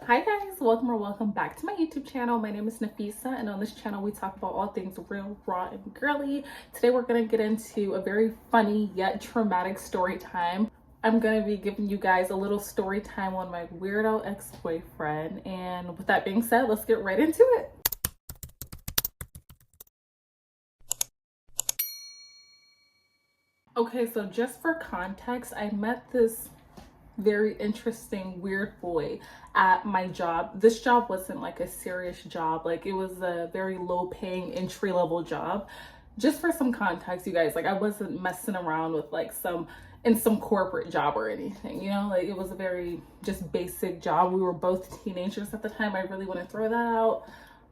Hi guys, welcome or welcome back to my YouTube channel. My name is Nafisa, and on this channel we talk about all things real, raw, and girly. Today we're going to get into a very funny yet traumatic story time. I'm going to be giving you guys a little story time on my weirdo ex-boyfriend, and with that being said, let's get right into it. Okay, so just for context, I met this very interesting weird boy at my job. This job wasn't like a serious job, like it was a very low paying entry level job. Just for some context, you guys, like I wasn't messing around with like some corporate job or anything, like it was a very just basic job. We were both teenagers at the time. I really want to throw that out.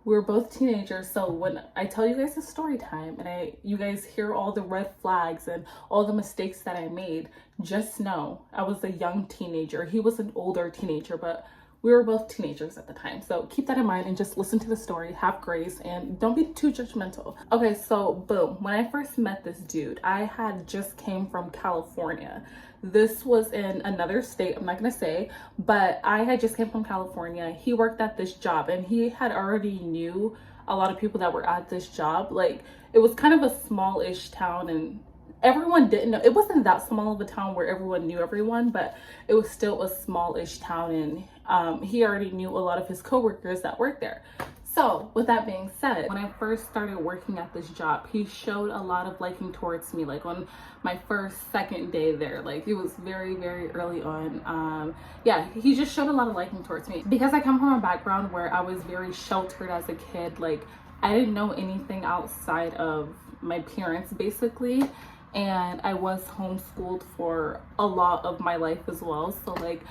We were both teenagers, so when I tell you guys a story time and you guys hear all the red flags and all the mistakes that I made, just know I was a young teenager. He was an older teenager, but we were both teenagers at the time. So keep that in mind and just listen to the story, have grace, and don't be too judgmental. Okay, so boom, when I first met this dude, I had just came from California. This was in another state, I'm not gonna say, but I had just came from California. He worked at this job and he had already knew a lot of people that were at this job. Like it was kind of a small-ish town and everyone didn't know. It wasn't that small of a town where everyone knew everyone, but it was still a small-ish town, and he already knew a lot of his coworkers that worked there. So with that being said, when I first started working at this job, he showed a lot of liking towards me, like on my second day there. Like it was very, very early on. Yeah, he just showed a lot of liking towards me. Because I come from a background where I was very sheltered as a kid, like I didn't know anything outside of my parents basically. And I was homeschooled for a lot of my life as well. So like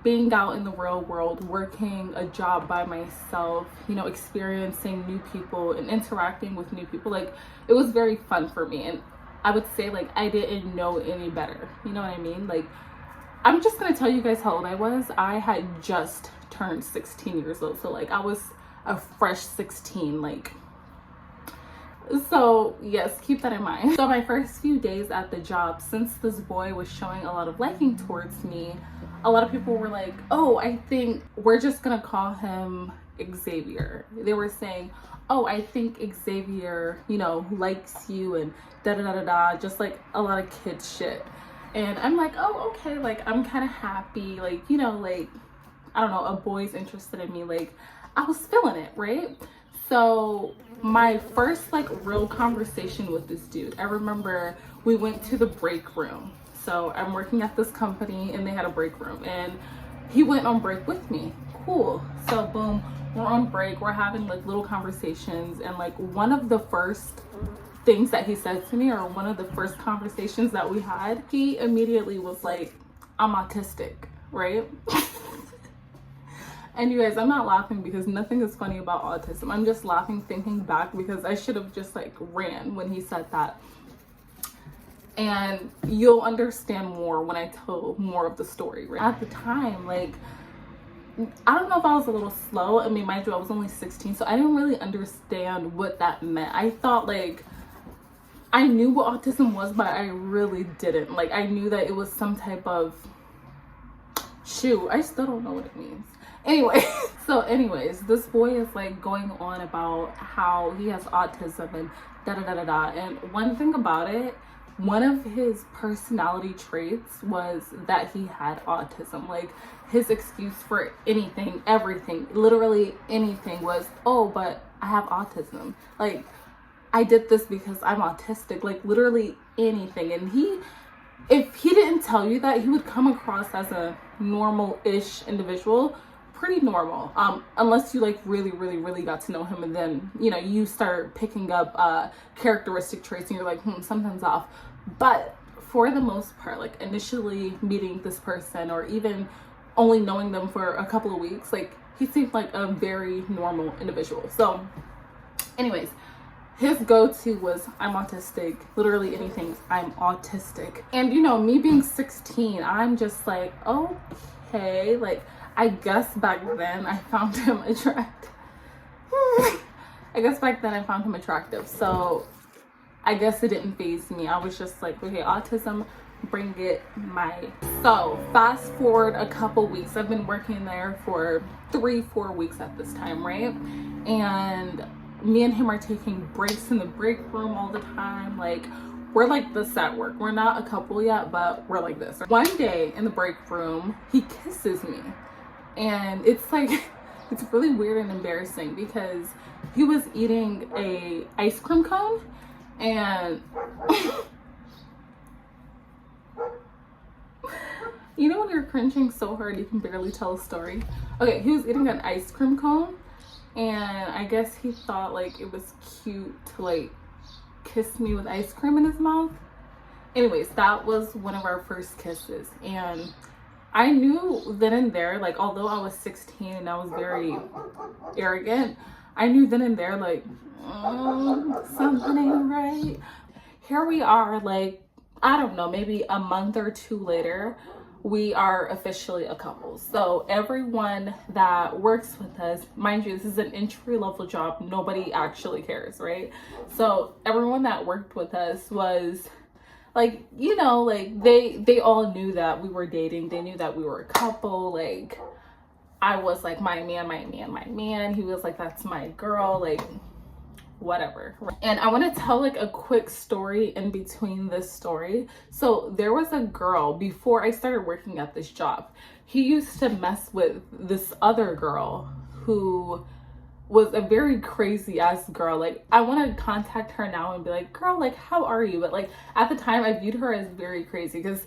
being out in the real world, working a job by myself, experiencing new people and interacting with new people, like it was very fun for me. And I would say like I didn't know any better, you know what I mean? Like I'm just gonna tell you guys how old I was. I had just turned 16 years old, so like I was a fresh 16, like. So yes, keep that in mind. So my first few days at the job, since this boy was showing a lot of liking towards me, a lot of people were like, oh, I think we're just gonna call him Xavier. They were saying, oh, I think Xavier, likes you and da da da da da, just like a lot of kid shit. And I'm like, oh, okay, like I'm kind of happy, like, like, I don't know, a boy's interested in me, like I was feeling it, right? So my first like real conversation with this dude, I remember we went to the break room. So I'm working at this company and they had a break room and he went on break with me. Cool. So boom, we're on break, we're having like little conversations, and like one of the first things that he said to me, or one of the first conversations that we had, he immediately was like, I'm autistic, right? And you guys, I'm not laughing because nothing is funny about autism. I'm just laughing thinking back because I should have just like ran when he said that. And you'll understand more when I tell more of the story, right? At the time, like, I don't know if I was a little slow. I mean, mind you, I was only 16, so I didn't really understand what that meant. I thought like, I knew what autism was, but I really didn't. Like, I knew that it was some type of, shoot, I still don't know what it means. Anyway, so anyways, this boy is like going on about how he has autism and da da da da da. And one thing about it, one of his personality traits was that he had autism. Like his excuse for anything, everything, literally anything was, oh, but I have autism. Like I did this because I'm autistic, like literally anything. And if he didn't tell you that, he would come across as a normal-ish individual, pretty normal, unless you like really, really, really got to know him, and then you start picking up characteristic traits and you're like, something's off. But for the most part, like initially meeting this person or even only knowing them for a couple of weeks, like he seemed like a very normal individual. So anyways, his go-to was, I'm autistic, literally anything, I'm autistic. And me being 16, I'm just like, okay, like I guess back then I found him attractive. So I guess it didn't faze me. I was just like, okay, autism, bring it my. So fast forward a couple weeks. I've been working there for 3-4 weeks at this time, right? And me and him are taking breaks in the break room all the time. Like, we're like this at work. We're not a couple yet, but we're like this. One day in the break room, he kisses me. And it's like, it's really weird and embarrassing because he was eating a ice cream cone and you know when you're cringing so hard you can barely tell a story? Okay, he was eating an ice cream cone and I guess he thought like it was cute to like kiss me with ice cream in his mouth. Anyways, that was one of our first kisses, and I knew then and there, like, although I was 16 and I was very arrogant, I knew then and there, like, something ain't right. Here we are, like, I don't know, maybe a month or two later, we are officially a couple. So everyone that works with us, mind you, this is an entry-level job. Nobody actually cares, right? So everyone that worked with us was like, you know, like they all knew that we were dating. They knew that we were a couple. Like, I was like, my man, my man, my man. He was like, that's my girl, like whatever. And I want to tell like a quick story in between this story. So there was a girl before I started working at this job. He used to mess with this other girl who was a very crazy ass girl. Like, I want to contact her now and be like, girl, like, how are you? But like at the time I viewed her as very crazy because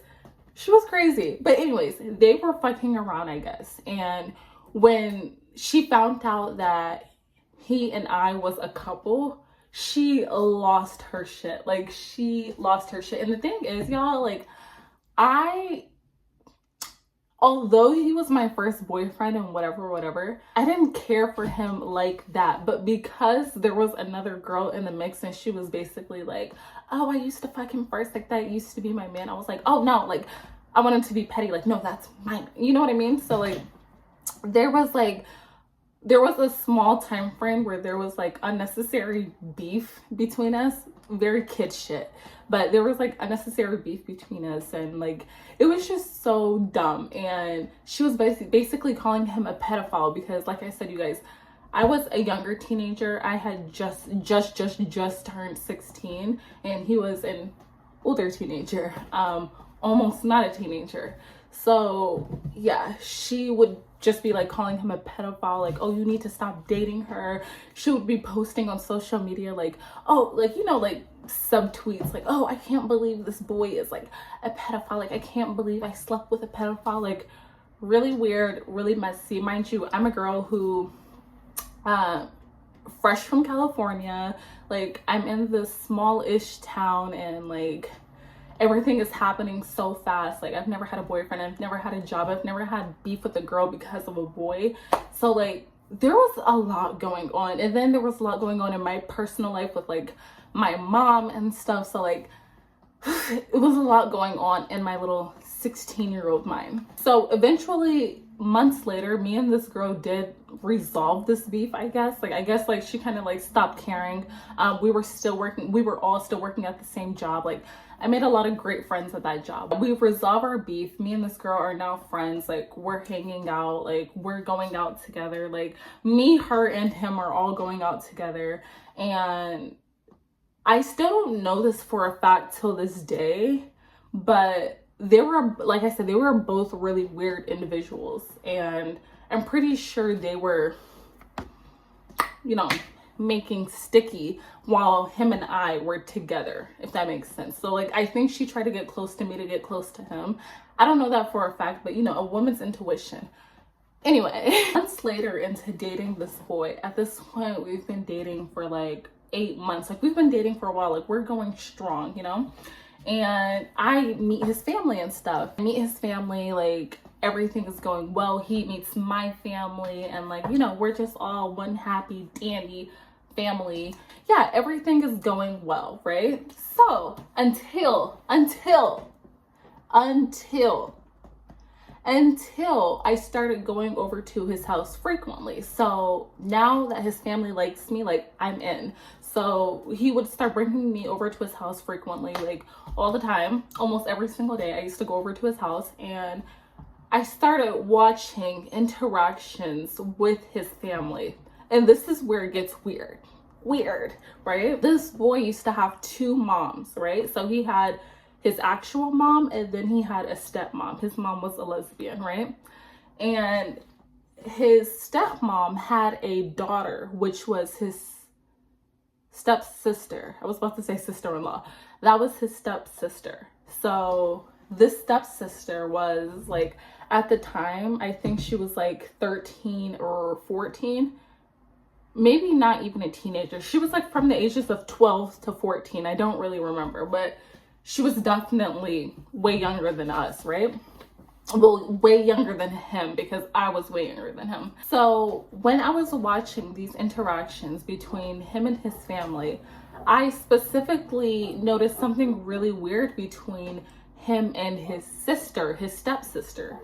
she was crazy. But anyways, they were fucking around, I guess. And when she found out that he and I was a couple, she lost her shit. Like, she lost her shit. And the thing is, y'all, like, although he was my first boyfriend and whatever, I didn't care for him like that. But because there was another girl in the mix and she was basically like, oh, I used to fuck him first, like that used to be my man, I was like, oh no, like I want him to be petty, like no, that's mine, you know what I mean? So like there was a small time frame where there was like unnecessary beef between us, very kid shit, but there was like unnecessary beef between us, and like it was just so dumb. And she was basically calling him a pedophile because, like I said, you guys, I was a younger teenager. I had just turned 16, and he was an older teenager, almost not a teenager. So yeah, she would just be like calling him a pedophile, like, oh, you need to stop dating her. She would be posting on social media like, oh, like, you know, like subtweets like, oh, I can't believe this boy is like a pedophile, like I can't believe I slept with a pedophile. Like, really weird, really messy. Mind you, I'm a girl who fresh from California, like I'm in this small-ish town, and like everything is happening so fast. Like, I've never had a boyfriend, I've never had a job, I've never had beef with a girl because of a boy. So like there was a lot going on, and then there was a lot going on in my personal life with like my mom and stuff. So like it was a lot going on in my little 16-year-old mind. So eventually, months later, me and this girl did resolve this beef, I guess. Like she kind of like stopped caring. We were all still working at the same job. Like, I made a lot of great friends at that job. We've resolved our beef. Me and this girl are now friends. Like, we're hanging out, like we're going out together. Like, me, her, and him are all going out together. And I still don't know this for a fact till this day, but they were, like I said, they were both really weird individuals, and I'm pretty sure they were, you know, making sticky while him and I were together, if that makes sense. So like, I think she tried to get close to me to get close to him. I don't know that for a fact, but you know, a woman's intuition. Anyway, months later into dating this boy, at this point, we've been dating for like 8 months. Like, we've been dating for a while, like we're going strong, you know? And I meet his family and stuff. I meet his family, like everything is going well. He meets my family, and like, you know, we're just all one happy dandy family. Yeah, everything is going well, right? So until I started going over to his house frequently. So now that his family likes me, like I'm in. So he would start bringing me over to his house frequently, like all the time, almost every single day. I used to go over to his house, and I started watching interactions with his family. And this is where it gets weird. Weird, right? This boy used to have two moms, right? So he had his actual mom, and then he had a stepmom. His mom was a lesbian, right? And his stepmom had a daughter, which was his stepsister. I was about to say sister-in-law. That was his stepsister. So this stepsister was like, at the time, I think she was like 13 or 14. Maybe not even a teenager. She was like from the ages of 12 to 14. I don't really remember, but she was definitely way younger than us, right? Well, way younger than him, because I was way younger than him. So when I was watching these interactions between him and his family, I specifically noticed something really weird between him and his sister, his stepsister.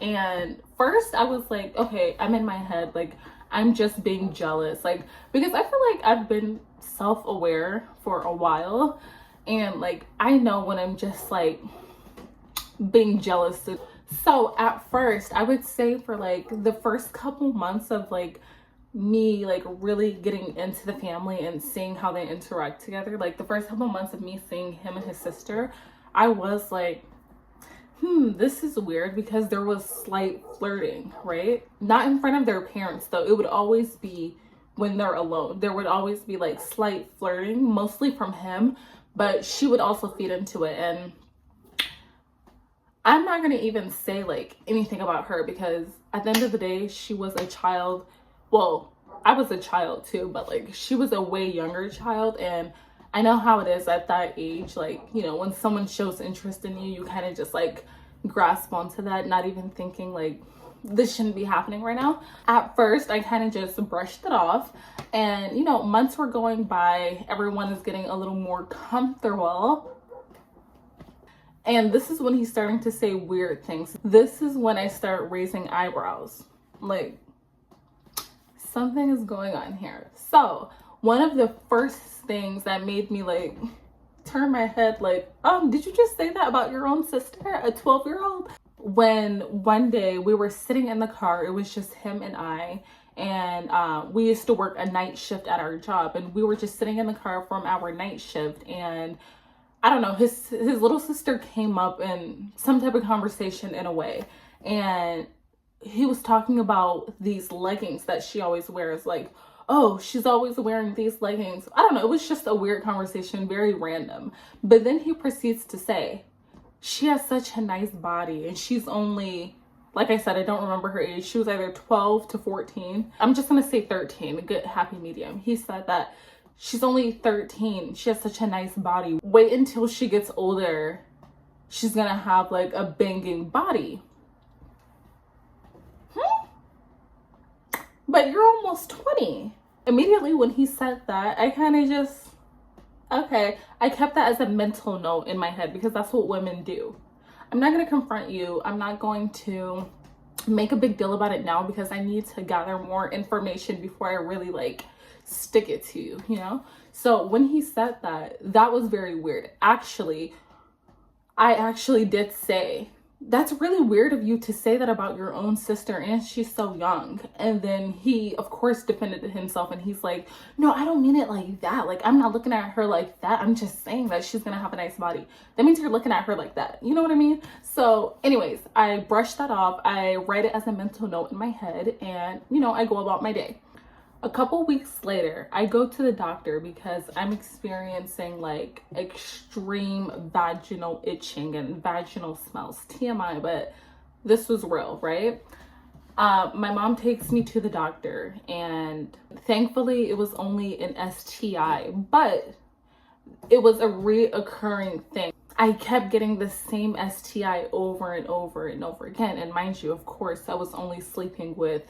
And first I was like, okay, I'm in my head, like, I'm just being jealous, like, because I feel like I've been self-aware for a while, and like I know when I'm just like being jealous. So at first, I would say for like the first couple months of like me like really getting into the family and seeing how they interact together, like the first couple months of me seeing him and his sister, I was like, this is weird, because there was slight flirting, right? Not in front of their parents though. It would always be when they're alone. There would always be like slight flirting, mostly from him, but she would also feed into it. And I'm not gonna even say like anything about her, because at the end of the day, she was a child. Well, I was a child too, but like she was a way younger child, and I know how it is at that age. Like, you know, when someone shows interest in you, you kind of just like grasp onto that, not even thinking like this shouldn't be happening right now. At first, I kind of just brushed it off, and you know, months were going by, everyone is getting a little more comfortable. And this is when he's starting to say weird things. This is when I start raising eyebrows. Like, something is going on here. So one of the first things that made me like turn my head like, did you just say that about your own sister, a 12-year-old? When one day we were sitting in the car, it was just him and I, and we used to work a night shift at our job, and we were just sitting in the car from our night shift, and I don't know, his little sister came up in some type of conversation in a way, and he was talking about these leggings that she always wears, like, oh, she's always wearing these leggings. I don't know, it was just a weird conversation, very random. But then he proceeds to say, she has such a nice body, and she's only, like I said, I don't remember her age. She was either 12 to 14. I'm just gonna say 13, a good happy medium. He said that she's only 13. She has such a nice body. Wait until she gets older. She's gonna have like a banging body. But you're almost 20. Immediately when he said that, I kind of just, okay. I kept that as a mental note in my head, because that's what women do. I'm not going to confront you. I'm not going to make a big deal about it now, because I need to gather more information before I really like stick it to you, you know? So when he said that, that was very weird. Actually, I actually did say, that's really weird of you to say that about your own sister, and she's so young. And then he, of course, defended himself, and he's like, no, I don't mean it like that. Like, I'm not looking at her like that. I'm just saying that she's gonna have a nice body. That means you're looking at her like that. You know what I mean? So anyways, I brushed that off. I write it as a mental note in my head, and, you know, I go about my day. A couple weeks later, I go to the doctor because I'm experiencing like extreme vaginal itching and vaginal smells. TMI, but this was real, right? My mom takes me to the doctor, and thankfully it was only an STI, but it was a reoccurring thing. I kept getting the same STI over and over and over again. And mind you, of course, I was only sleeping with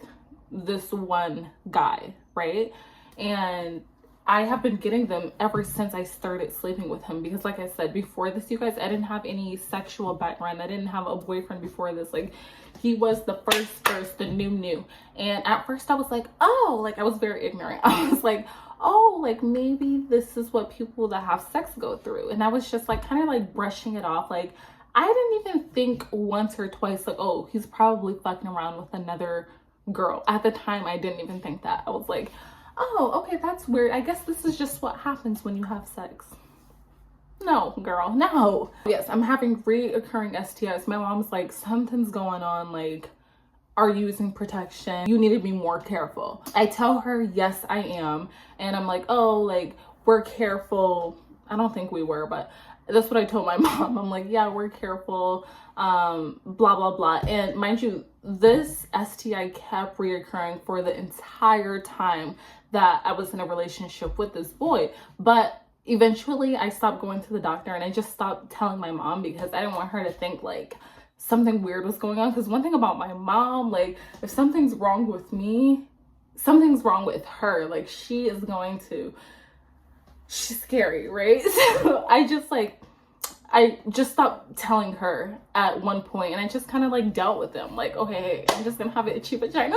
this one guy, right? And I have been getting them ever since I started sleeping with him, because like I said before this, you guys, I didn't have any sexual background. I didn't have a boyfriend before this. Like, he was the first, the new. And at first I was like, oh, like, I was very ignorant. I was like, oh, like, maybe this is what people that have sex go through. And I was just like kind of like brushing it off. Like, I didn't even think once or twice like, oh, he's probably fucking around with another girl. At the time, I didn't even think that. I was like, oh, okay, that's weird. I guess this is just what happens when you have sex. No, girl, no. Yes, I'm having reoccurring STIs. My mom's like, something's going on. Like, are you using protection? You need to be more careful. I tell her, yes, I am. And I'm like, oh, like, we're careful. I don't think we were, but that's what I told my mom. I'm like, yeah, we're careful, blah, blah, blah. And mind you, this STI kept reoccurring for the entire time that I was in a relationship with this boy. But eventually I stopped going to the doctor, and I just stopped telling my mom because I didn't want her to think like something weird was going on. Because one thing about my mom, like, if something's wrong with me, something's wrong with her. Like, she's scary, right? So I just stopped telling her at one point, and I just kind of like dealt with them. Like, okay, I'm just gonna have an itchy vagina.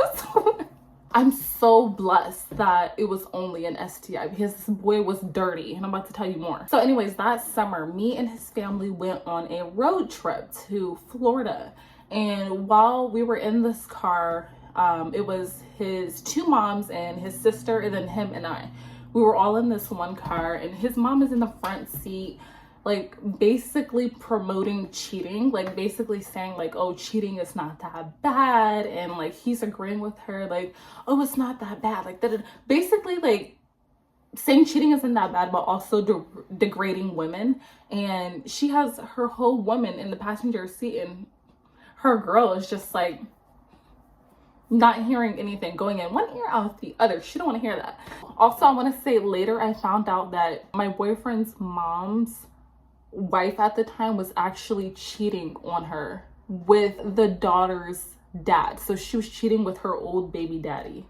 I'm so blessed that it was only an STI, because this boy was dirty, and I'm about to tell you more. So anyways, that summer, me and his family went on a road trip to Florida. And while we were in this car, it was his two moms and his sister, and then him and I. We were all in this one car, and his mom is in the front seat, like basically promoting cheating, like basically saying like, oh, cheating is not that bad. And like, he's agreeing with her, like, oh, it's not that bad. Like, that basically like saying cheating isn't that bad, but also degrading women. And she has her whole woman in the passenger seat, and her girl is just like not hearing anything, going in one ear out the other. She don't want to hear that. Also, I want to say, later I found out that my boyfriend's mom's wife at the time was actually cheating on her with the daughter's dad. So she was cheating with her old baby daddy.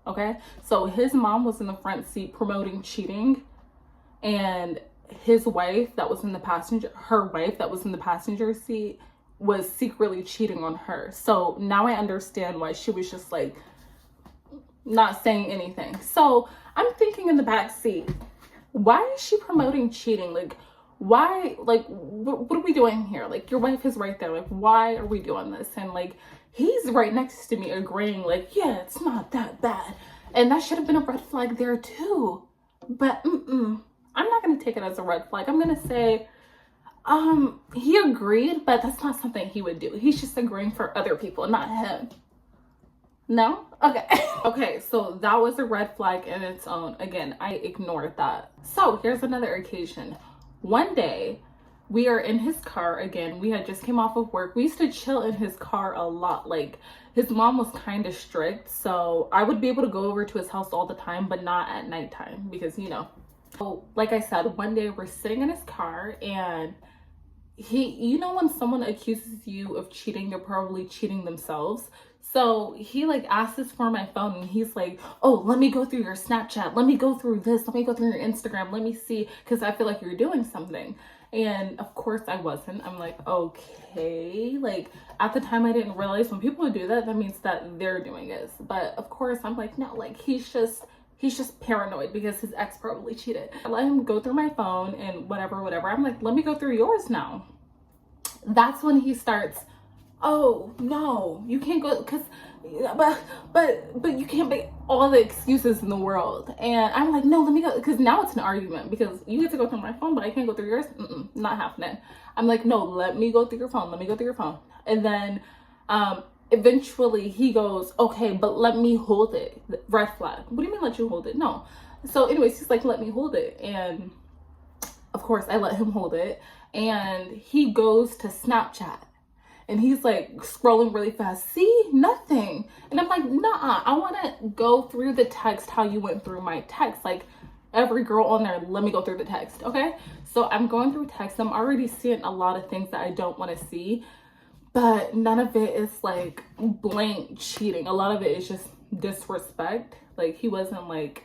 Okay, so his mom was in the front seat promoting cheating, and his wife that was in the passenger, her wife that was in the passenger seat, was secretly cheating on her. So now I understand why she was just like not saying anything. So I'm thinking in the back seat, why is she promoting cheating? Like, why? Like, what are we doing here? Like, your wife is right there. Like, why are we doing this? And like, he's right next to me agreeing like, yeah, it's not that bad. And that should have been a red flag there too. But I'm not gonna take it as a red flag. I'm gonna say, he agreed, but that's not something he would do. He's just agreeing for other people, not him. No? Okay. Okay, so that was a red flag in its own. Again, I ignored that. So here's another occasion. One day, we are in his car again. We had just came off of work. We used to chill in his car a lot. Like, his mom was kind of strict, so I would be able to go over to his house all the time, but not at nighttime, because, you know. So, like I said, one day we're sitting in his car, and you know when someone accuses you of cheating, they're probably cheating themselves. So he like asks for my phone, and he's like, oh, let me go through your Snapchat, let me go through this, let me go through your Instagram, let me see, because I feel like you're doing something. And of course I wasn't. I'm like, okay. Like, at the time I didn't realize when people do that, that means that they're doing it. But of course I'm like, no, like, he's just paranoid because his ex probably cheated. I let him go through my phone and whatever. I'm like, let me go through yours now. That's when he starts, oh no, you can't go, because but you can't make all the excuses in the world. And I'm like, no, let me go, because now it's an argument, because you get to go through my phone but I can't go through yours. Not happening. I'm like, no, let me go through your phone. And then eventually he goes, okay, but let me hold it. Red flag. What do you mean let you hold it? No. So anyways, he's like, let me hold it. And of course I let him hold it, and he goes to Snapchat. And he's like scrolling really fast. See, nothing. And I'm like, nah, I want to go through the text how you went through my text. Like, every girl on there, let me go through the text, okay? So I'm going through text. I'm already seeing a lot of things that I don't want to see. But none of it is like blank cheating. A lot of it is just disrespect. Like, he wasn't like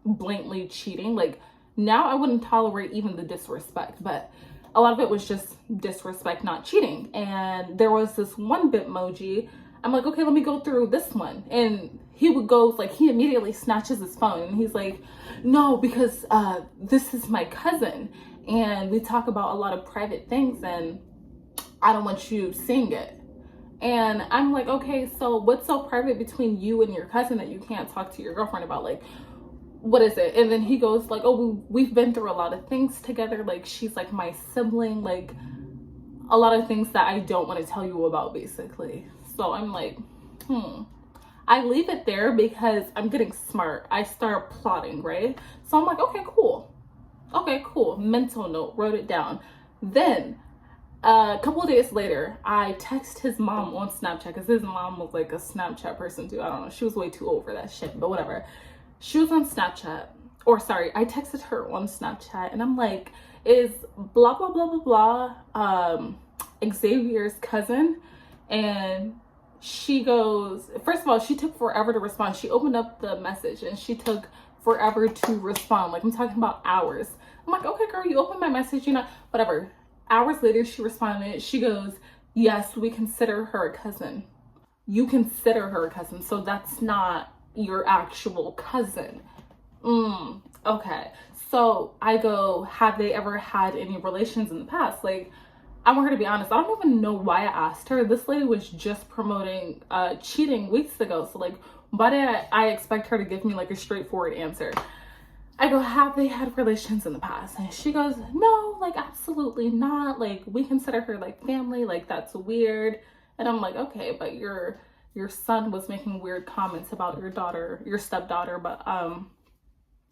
blatantly cheating. Like, now I wouldn't tolerate even the disrespect, but a lot of it was just disrespect, not cheating. And there was this one Bitmoji. I'm like, okay, let me go through this one. And he would go, like, he immediately snatches his phone and he's like, no, because this is my cousin. And we talk about a lot of private things and I don't want you seeing it. And I'm like, okay, so what's so private between you and your cousin that you can't talk to your girlfriend about? Like, what is it? And then he goes like, oh, we've been through a lot of things together. Like, she's like my sibling, like a lot of things that I don't want to tell you about, basically. So I'm like, I leave it there because I'm getting smart. I start plotting, right? So I'm like, okay, cool. Mental note, wrote it down. Then a couple of days later, I text his mom on Snapchat because his mom was like a Snapchat person too. I don't know. She was way too old for that shit, but whatever. She was on Snapchat, or sorry, I texted her on Snapchat and I'm like, is blah, blah, blah, blah, blah, Xavier's cousin? And she goes, first of all, she took forever to respond. She opened up the message and she took forever to respond. Like, I'm talking about hours. I'm like, okay, girl, you opened my message, you know, whatever. Hours later, she responded. She goes, yes, we consider her a cousin. You consider her a cousin, so that's not your actual cousin. Okay. So I go, have they ever had any relations in the past? Like, I want her to be honest. I don't even know why I asked her. This lady was just promoting cheating weeks ago. So like, why did I expect her to give me like a straightforward answer? I go, have they had relations in the past? And she goes, no, like, absolutely not. Like, we consider her like family. Like, that's weird. And I'm like, okay, but your son was making weird comments about your daughter, your stepdaughter, but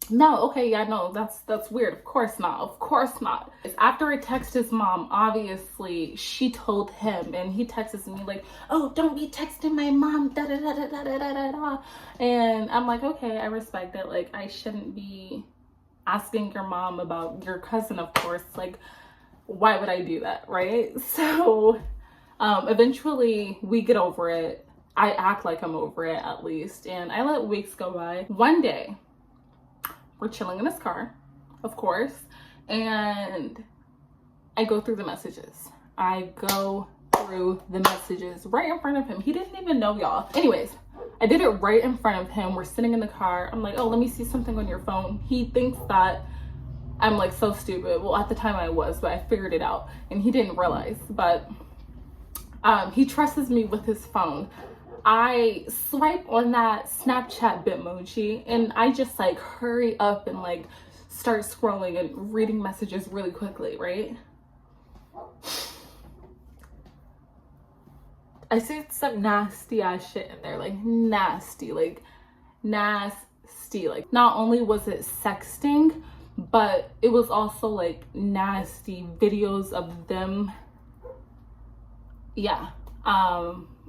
no, okay, yeah, no, that's weird. Of course not. After I text his mom, obviously she told him, and he texts me like, oh, don't be texting my mom, da da da da da da da da. And I'm like, okay, I respect it. Like, I shouldn't be asking your mom about your cousin, of course. Like, why would I do that, right? So eventually we get over it. I act like I'm over it, at least, and I let weeks go by. One day, we're chilling in his car, of course, and I go through the messages. I go through the messages right in front of him. He didn't even know, y'all. Anyways, I did it right in front of him. We're sitting in the car. I'm like, oh, let me see something on your phone. He thinks that I'm like so stupid. Well, at the time I was, but I figured it out, and he didn't realize. But he trusts me with his phone. I swipe on that Snapchat Bitmoji and I just like hurry up and like start scrolling and reading messages really quickly, right? I see some nasty ass shit in there, like nasty. Like, not only was it sexting, but it was also like nasty videos of them. Yeah.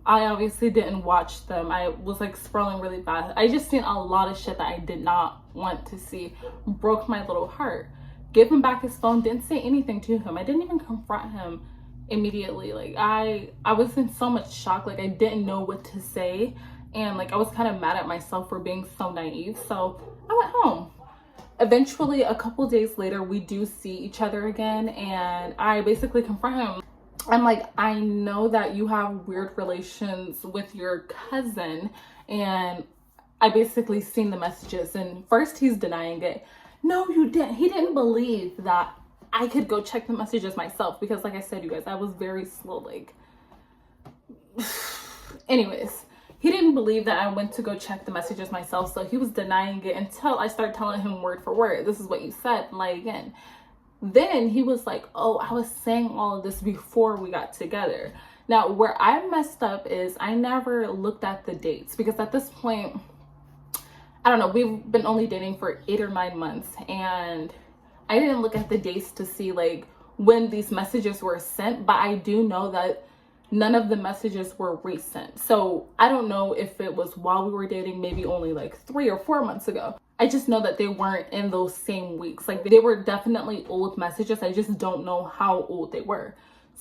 I obviously didn't watch them. I was like scrolling really fast. I just seen a lot of shit that I did not want to see. Broke my little heart. Gave him back his phone, didn't say anything to him. I didn't even confront him immediately. Like, I was in so much shock. Like, I didn't know what to say. And like, I was kind of mad at myself for being so naive. So I went home. Eventually, a couple days later, we do see each other again. And I basically confront him. I'm like, I know that you have weird relations with your cousin, and I basically seen the messages, and first he's denying it. No, you didn't. He didn't believe that I could go check the messages myself because, like I said, you guys, I was very slow. Like, anyways, he didn't believe that I went to go check the messages myself, so he was denying it until I started telling him word for word. This is what you said. Like, again. Then he was like, oh, I was saying all of this before we got together. Now, where I messed up is I never looked at the dates because at this point, I don't know, we've been only dating for 8 or 9 months, and I didn't look at the dates to see like when these messages were sent, but I do know that none of the messages were recent. So I don't know if it was while we were dating, maybe only like 3 or 4 months ago. I just know that they weren't in those same weeks. Like, they were definitely old messages. I just don't know how old they were.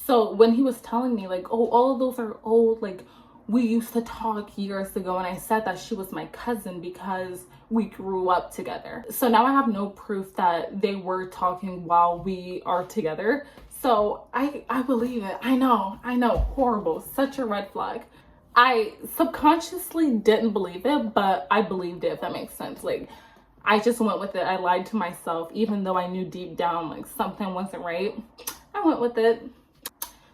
So when he was telling me like, oh, all of those are old, like, we used to talk years ago, and I said that she was my cousin because we grew up together. So now I have no proof that they were talking while we are together. So I believe it. I know, horrible, such a red flag. I subconsciously didn't believe it, but I believed it, if that makes sense. Like, I just went with it. I lied to myself, even though I knew deep down like something wasn't right. I went with it.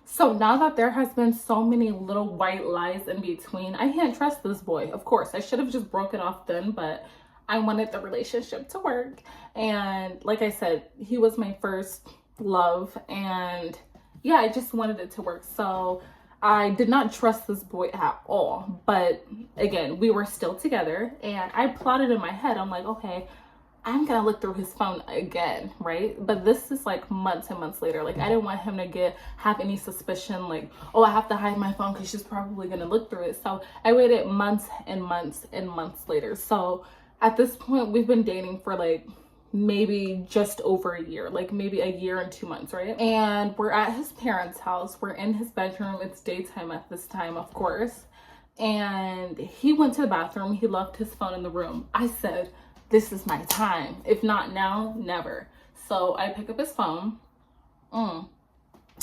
So now that there has been so many little white lies in between, I can't trust this boy. Of course, I should have just broken off then, but I wanted the relationship to work. And like I said, he was my first love, and yeah, I just wanted it to work. So I did not trust this boy at all. But again, we were still together, and I plotted in my head. I'm like, okay, I'm gonna look through his phone again, right? But this is like months and months later. Like, I didn't want him to have any suspicion, like, oh, I have to hide my phone because she's probably gonna look through it. So I waited months and months and months later. So at this point, we've been dating for like maybe just over a year, like maybe a year and 2 months, right? And we're at his parents' house. We're in his bedroom. It's daytime at this time, of course. And he went to the bathroom. He left his phone in the room. I said, this is my time. If not now, never. So I pick up his phone.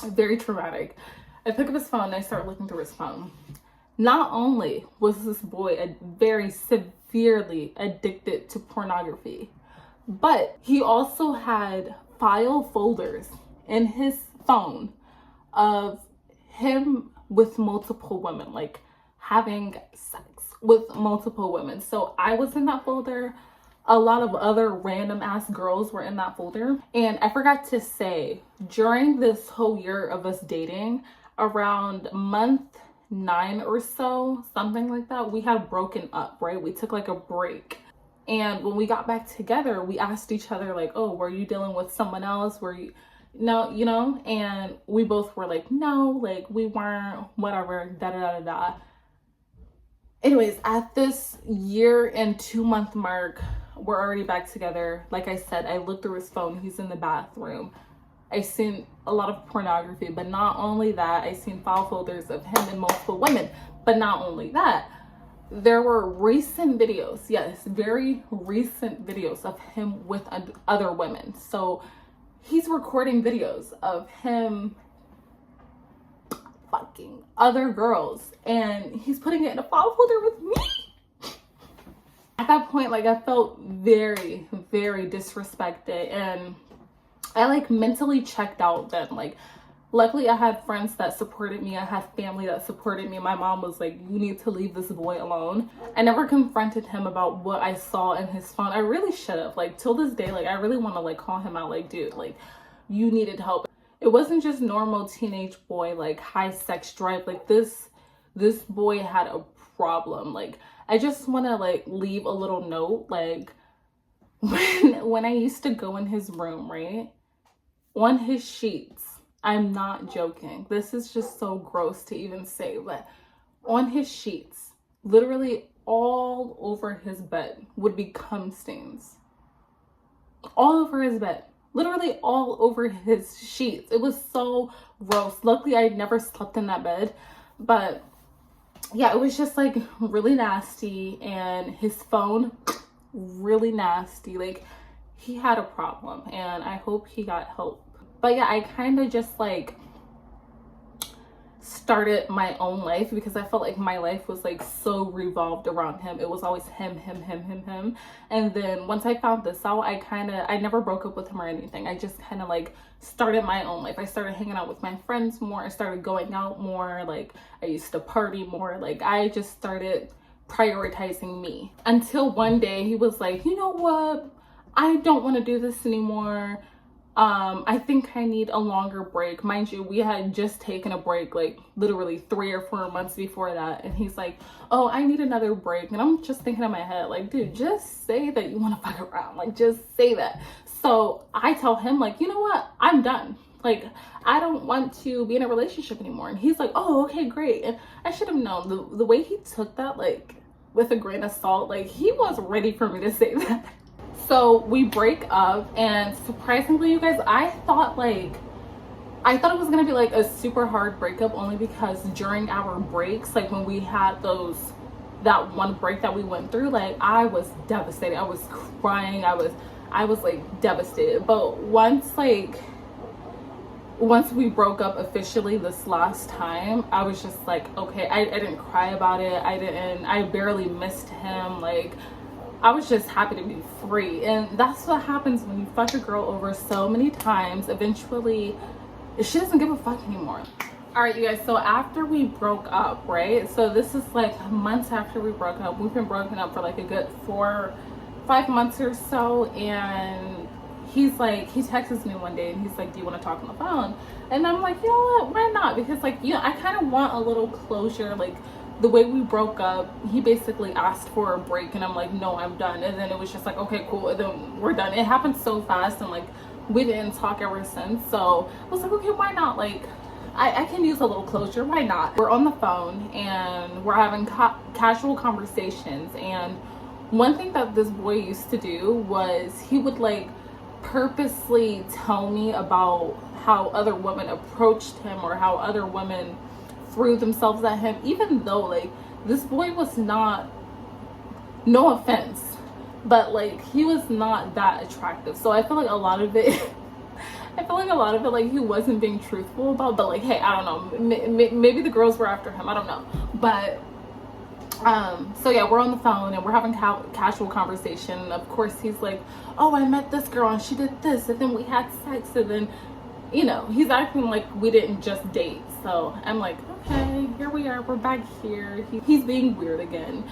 Very traumatic. I pick up his phone and I start looking through his phone. Not only was this boy very severely addicted to pornography, but he also had file folders in his phone of him with multiple women, like having sex with multiple women. So I was in that folder. A lot of other random ass girls were in that folder. And I forgot to say, during this whole year of us dating, around month 9 or so, something like that, we had broken up, right? We took like a break. And when we got back together, we asked each other like, oh, were you dealing with someone else? Were you, no, you know? And we both were like, no, like we weren't, whatever, da da da da da. Anyways, at this year and 2 month mark, we're already back together. Like I said, I looked through his phone. He's in the bathroom. I seen a lot of pornography, but not only that, I seen file folders of him and multiple women. But not only that, there were recent videos, yes, very recent videos of him with other women. So he's recording videos of him fucking other girls, and he's putting it in a file folder with me. At that point, like, I felt very, very disrespected, and I like mentally checked out then. Like, luckily I had friends that supported me. I had family that supported me. My mom was like, you need to leave this boy alone. I never confronted him about what I saw in his phone. I really should have. Like, till this day, like, I really want to like call him out, like, dude, like, you needed help. It wasn't just normal teenage boy, like high sex drive. Like, this boy had a problem. Like, I just want to like leave a little note. Like, when I used to go in his room, right, on his sheets, I'm not joking, this is just so gross to even say, but on his sheets, literally all over his bed would be cum stains. All over his bed. Literally all over his sheets. It was so gross. Luckily, I never slept in that bed. But yeah, it was just like really nasty. And his phone, really nasty. Like, he had a problem. And I hope he got help. But yeah, I kind of just like started my own life because I felt like my life was like so revolved around him. It was always him. And then once I found this out, I never broke up with him or anything. I just kind of like started my own life. I started hanging out with my friends more. I started going out more. Like, I used to party more. Like, I just started prioritizing me until one day he was like, you know what? I don't want to do this anymore. I think I need a longer break. Mind you, we had just taken a break like literally 3 or 4 months before that. And he's like, oh, I need another break. And I'm just thinking in my head, like, dude, just say that you want to fuck around. Like, just say that. So I tell him, like, you know what? I'm done. Like, I don't want to be in a relationship anymore. And he's like, oh, okay, great. And I should have known the way he took that, like, with a grain of salt. Like, he was ready for me to say that. So we break up, and surprisingly, you guys, I thought like I thought it was gonna be like a super hard breakup, only because during our breaks, like when we had that one break that we went through, like I was devastated. I was crying. I was like devastated. But once we broke up officially this last time, I was just like, okay, I didn't cry about it. I barely missed him. Like, I was just happy to be free. And that's what happens when you fuck a girl over so many times. Eventually, she doesn't give a fuck anymore. All right, you guys, so after we broke up, right? So this is like months after we broke up. We've been broken up for like a good 4-5 months or so. And he texts me one day and he's like, do you want to talk on the phone? And I'm like, you know what, why not? Because like, you know, I kind of want a little closure. Like, the way we broke up, he basically asked for a break and I'm like, no, I'm done. And then it was just like, okay, cool, and then we're done. It happened so fast, and like we didn't talk ever since. So I was like, okay, why not? Like, I can use a little closure, why not? We're on the phone and we're having casual conversations. And one thing that this boy used to do was he would like purposely tell me about how other women approached him or how other women threw themselves at him, even though like this boy was not, no offense, but like he was not that attractive. So I feel like a lot of it like he wasn't being truthful about. But like, hey, I don't know, maybe the girls were after him, I don't know. But so yeah, we're on the phone and we're having casual conversation. Of course he's like, oh, I met this girl and she did this, and then we had sex, and then, you know, he's acting like we didn't just date. So I'm like, okay, here we are, we're back here. He's being weird again.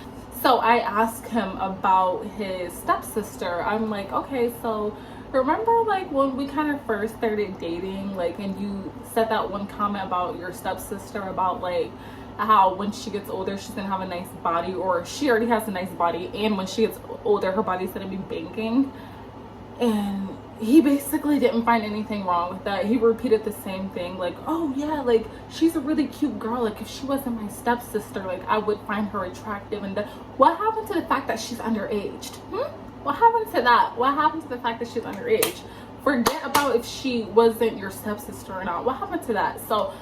So I asked him about his stepsister. I'm like, okay, so remember like when we kind of first started dating, like, and you said that one comment about your stepsister, about like how when she gets older she's gonna have a nice body, or she already has a nice body, and when she gets older her body's gonna be banking. And he basically didn't find anything wrong with that. He repeated the same thing, like, oh yeah, like she's a really cute girl, like if she wasn't my stepsister, like I would find her attractive. And what happened to the fact that she's underaged? What happened to that? What happened to the fact that she's underage? Forget about if she wasn't your stepsister or not. What happened to that? So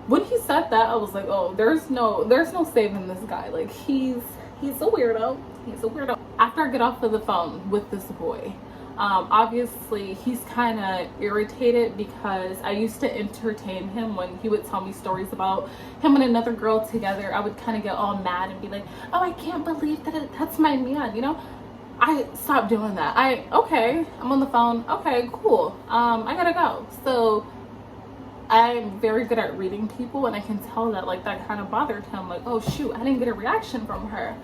when he said that, I was like, oh, there's no saving this guy. Like he's a weirdo. He's a weirdo. After I get off of the phone with this boy, obviously he's kind of irritated because I used to entertain him when he would tell me stories about him and another girl together. I would kind of get all mad and be like, oh, I can't believe that's my man, you know. I stopped doing that. Okay, I'm on the phone, okay, cool, I gotta go. So I'm very good at reading people, and I can tell that like that kind of bothered him. Like, oh shoot, I didn't get a reaction from her.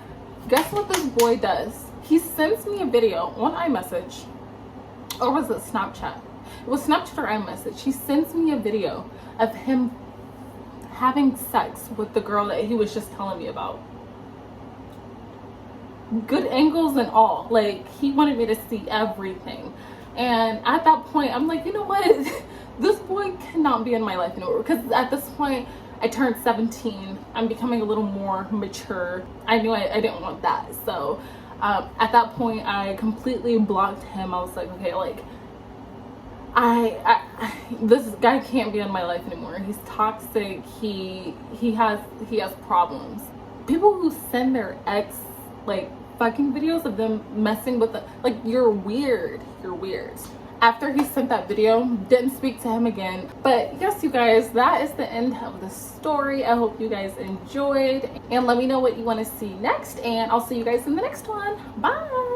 Guess what this boy does? He sends me a video on iMessage, or was it Snapchat? It was Snapchat or iMessage. He sends me a video of him having sex with the girl that he was just telling me about. Good angles and all. Like, he wanted me to see everything. And at that point, I'm like, you know what? This boy cannot be in my life anymore. Because at this point, I turned 17. I'm becoming a little more mature. I knew I didn't want that. So at that point, I completely blocked him. I was like, okay, like, this guy can't be in my life anymore. He's toxic. He has problems. People who send their ex like fucking videos of them messing with like, you're weird. After he sent that video, didn't speak to him again. But yes, you guys, that is the end of the story. I hope you guys enjoyed, and let me know what you want to see next, and I'll see you guys in the next one. Bye.